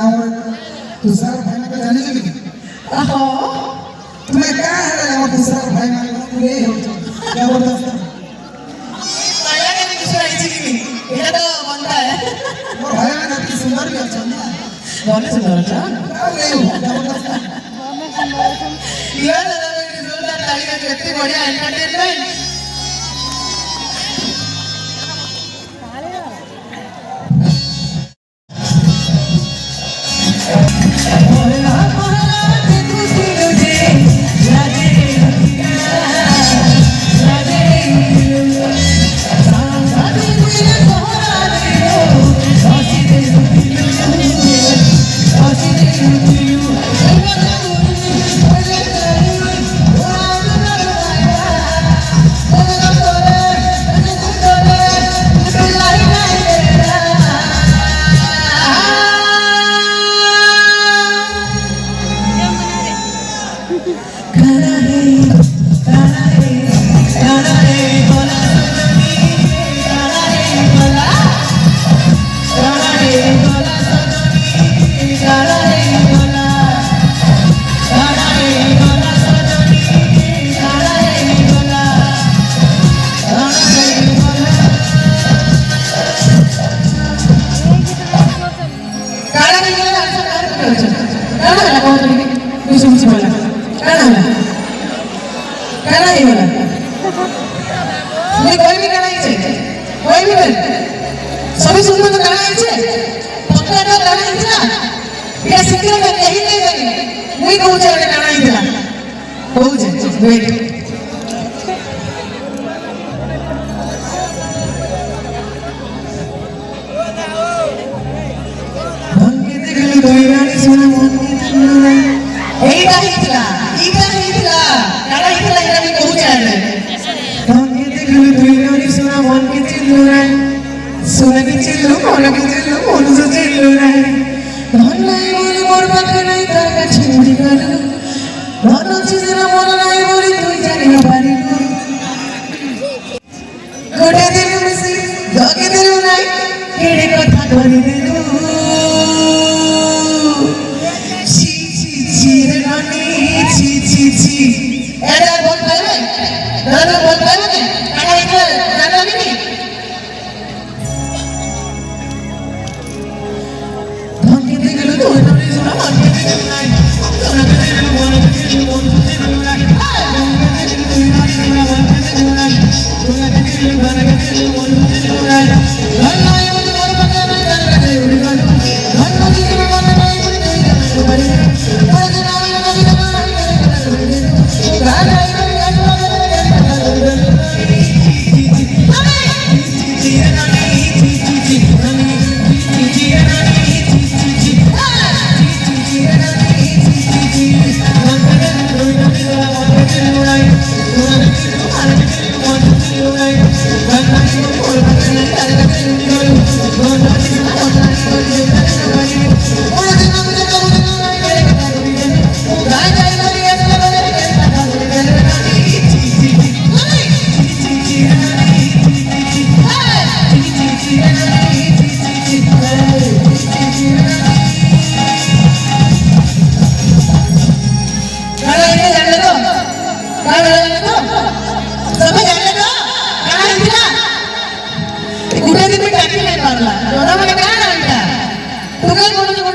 आवड दूसरा भाई ना जाने लगी अहो तुम्हें क्या है और दूसरा भाई ना ये हो क्या बोलता है मला काय विचारायची की मी हे तर म्हणता आहे और भाई ना किती सुंदर भी अच्छा ना बोले सुंदर अच्छा क्या नहीं क्या बोलता है या दादा मेरी जोरदार ताली का कितनी बढ़िया एंटरटेनमेंट सभी सुनने तो गाना है पक्का तो गाना है ना ये सिक्के में यही नहीं करी मुझे कहूँ चले गाना है ना कहूँ चले वेट कुठे तुम्ही टाकी नाही मारला मला काय म्हणता तू काय बोलू